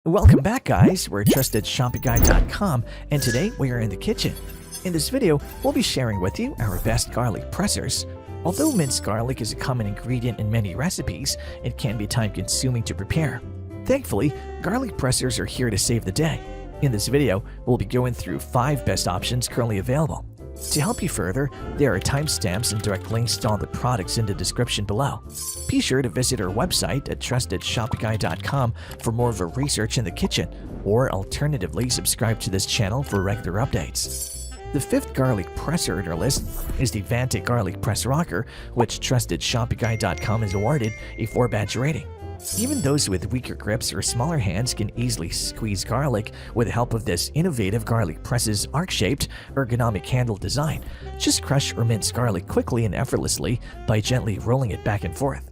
Welcome back, guys. We're trustedshopguy.com, and today we are in the kitchen. In this video, we'll be sharing with you our best garlic pressers. Although minced garlic is a common ingredient in many recipes, it can be time-consuming to prepare. Thankfully, garlic pressers are here to save the day. In this video, we'll be going through 5 best options currently available. To help you further, there are timestamps and direct links to all the products in the description below. Be sure to visit our website at trustedshopguy.com for more of our research in the kitchen, or alternatively subscribe to this channel for regular updates. The 5th garlic presser in our list is the Vantic Garlic Press Rocker, which trustedshopguy.com has awarded a 4-batch rating. Even those with weaker grips or smaller hands can easily squeeze garlic with the help of this innovative garlic press's arc-shaped, ergonomic handle design. Just crush or mince garlic quickly and effortlessly by gently rolling it back and forth.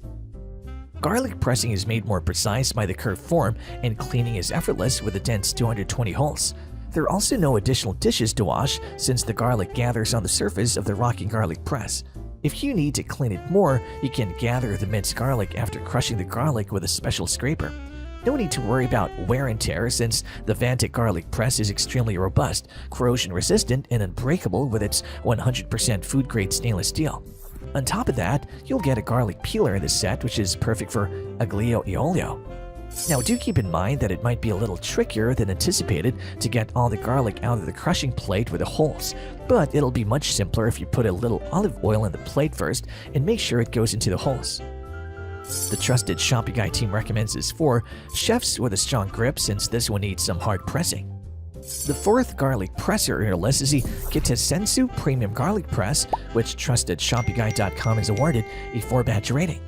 Garlic pressing is made more precise by the curved form, and cleaning is effortless with a dense 220 holes. There are also no additional dishes to wash since the garlic gathers on the surface of the rocking garlic press. If you need to clean it more, you can gather the minced garlic after crushing the garlic with a special scraper. No need to worry about wear and tear since the Vantic garlic press is extremely robust, corrosion resistant, and unbreakable with its 100% food-grade stainless steel. On top of that, you'll get a garlic peeler in this set, which is perfect for aglio e olio. Now, do keep in mind that it might be a little trickier than anticipated to get all the garlic out of the crushing plate with the holes, but it'll be much simpler if you put a little olive oil in the plate first and make sure it goes into the holes. The Trusted Shopping Guy team recommends this for chefs with a strong grip since this one needs some hard pressing. The 4th garlic presser in our list is the KITESSENSU Premium Garlic Press, which TrustedShoppingGuy.com has awarded a 4-batch rating.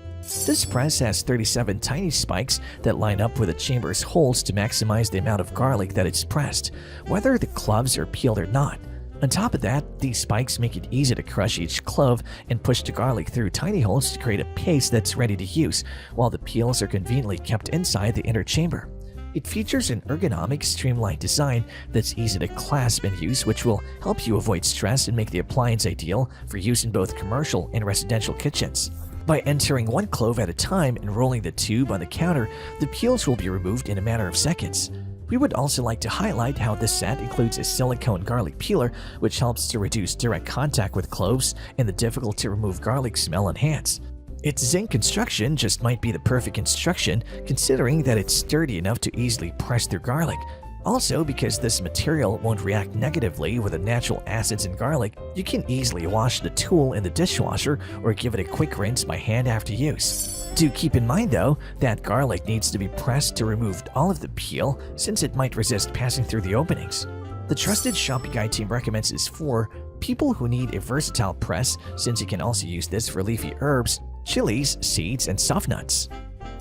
This press has 37 tiny spikes that line up with the chamber's holes to maximize the amount of garlic that it's pressed, whether the cloves are peeled or not. On top of that, these spikes make it easy to crush each clove and push the garlic through tiny holes to create a paste that's ready to use, while the peels are conveniently kept inside the inner chamber. It features an ergonomic, streamlined design that's easy to clasp and use, which will help you avoid stress and make the appliance ideal for use in both commercial and residential kitchens. By entering 1 clove at a time and rolling the tube on the counter, the peels will be removed in a matter of seconds. We would also like to highlight how this set includes a silicone garlic peeler, which helps to reduce direct contact with cloves and the difficult-to-remove garlic smell on hands. Its zinc construction just might be the perfect construction, considering that it's sturdy enough to easily press through garlic. Also, because this material won't react negatively with the natural acids in garlic, you can easily wash the tool in the dishwasher or give it a quick rinse by hand after use. Do keep in mind, though, that garlic needs to be pressed to remove all of the peel since it might resist passing through the openings. The Trusted Shopping Guy team recommends this for people who need a versatile press since you can also use this for leafy herbs, chilies, seeds, and soft nuts.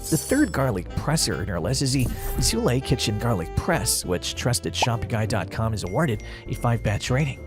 The 3rd garlic presser in our list is the Zulay Kitchen Garlic Press, which TrustedShoppingGuy.com has awarded a 5-batch rating.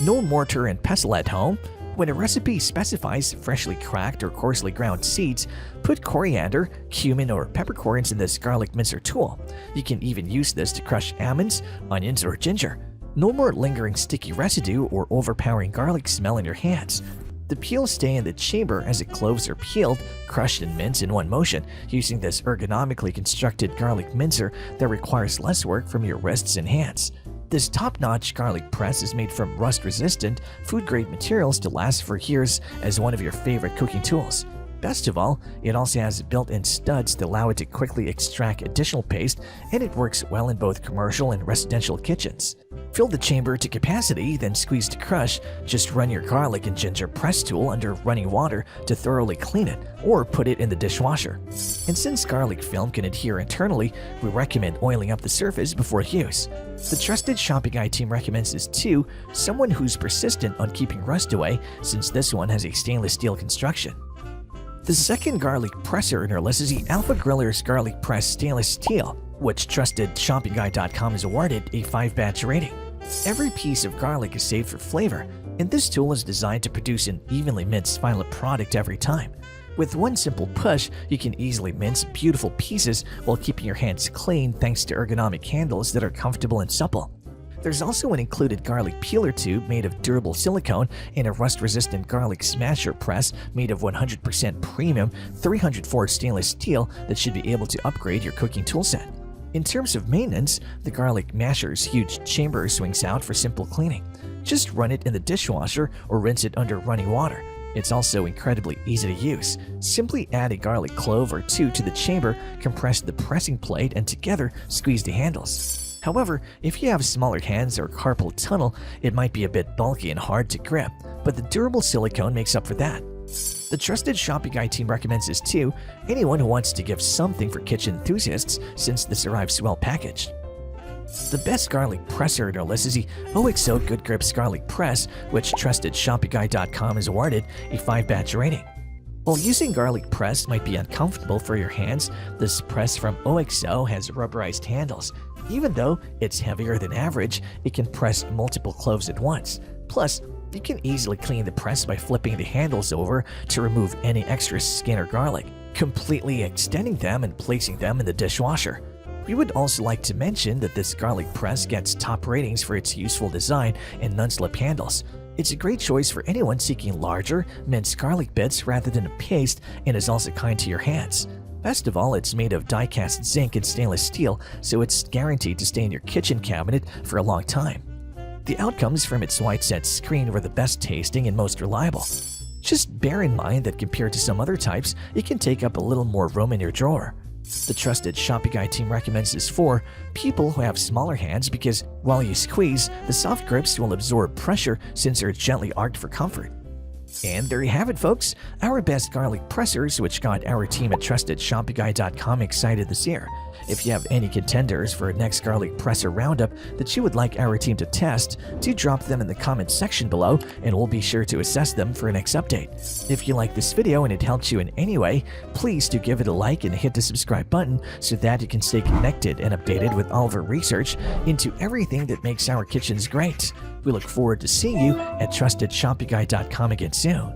No mortar and pestle at home? When a recipe specifies freshly cracked or coarsely ground seeds, put coriander, cumin, or peppercorns in this garlic mincer tool. You can even use this to crush almonds, onions, or ginger. No more lingering sticky residue or overpowering garlic smell in your hands. The peels stay in the chamber as the cloves are peeled, crushed, and minced in one motion using this ergonomically constructed garlic mincer that requires less work from your wrists and hands. This top-notch garlic press is made from rust-resistant, food-grade materials to last for years as one of your favorite cooking tools. Best of all, it also has built-in studs that allow it to quickly extract additional paste, and it works well in both commercial and residential kitchens. Fill the chamber to capacity, then squeeze to crush. Just run your garlic and ginger press tool under running water to thoroughly clean it, or put it in the dishwasher. And since garlic film can adhere internally, we recommend oiling up the surface before use. The Trusted Shopping Guy team recommends this to someone who's persistent on keeping rust away, since this one has a stainless steel construction. The 2nd garlic presser in our list is the Alpha Griller's Garlic Press Stainless Steel, which TrustedShoppingGuy.com has awarded a 5-batch rating. Every piece of garlic is saved for flavor, and this tool is designed to produce an evenly minced final product every time. With one simple push, you can easily mince beautiful pieces while keeping your hands clean thanks to ergonomic handles that are comfortable and supple. There's also an included garlic peeler tube made of durable silicone and a rust-resistant garlic smasher press made of 100% premium 304 stainless steel that should be able to upgrade your cooking toolset. In terms of maintenance, the garlic masher's huge chamber swings out for simple cleaning. Just run it in the dishwasher or rinse it under running water. It's also incredibly easy to use. Simply add a garlic clove or two to the chamber, compress the pressing plate, and together squeeze the handles. However, if you have smaller hands or carpal tunnel, it might be a bit bulky and hard to grip, but the durable silicone makes up for that. The trusted Shopping Guide team recommends this to anyone who wants to give something for kitchen enthusiasts since this arrives well packaged. The best garlic presser in our list is the OXO Good Grips Garlic Press, which TrustedShoppingGuide.com has awarded a 5-batch rating. While using garlic press might be uncomfortable for your hands, this press from OXO has rubberized handles. Even though it's heavier than average, it can press multiple cloves at once. Plus, you can easily clean the press by flipping the handles over to remove any extra skin or garlic, completely extending them and placing them in the dishwasher. We would also like to mention that this garlic press gets top ratings for its useful design and non-slip handles. It's a great choice for anyone seeking larger, minced garlic bits rather than a paste, and is also kind to your hands. Best of all, it's made of die-cast zinc and stainless steel, so it's guaranteed to stay in your kitchen cabinet for a long time. The outcomes from its white set screen were the best tasting and most reliable. Just bear in mind that compared to some other types, it can take up a little more room in your drawer. The trusted Shopping Guide team recommends this for people who have smaller hands because while you squeeze, the soft grips will absorb pressure since they're gently arced for comfort. And there you have it, folks, our best garlic pressers, which got our team at TrustedShoppingGuide.com excited this year. If you have any contenders for a next garlic presser roundup that you would like our team to test, do drop them in the comment section below and we'll be sure to assess them for a next update. If you like this video and it helped you in any way, please do give it a like and hit the subscribe button so that you can stay connected and updated with all of our research into everything that makes our kitchens great. We look forward to seeing you at TrustedShoppingGuide.com again soon.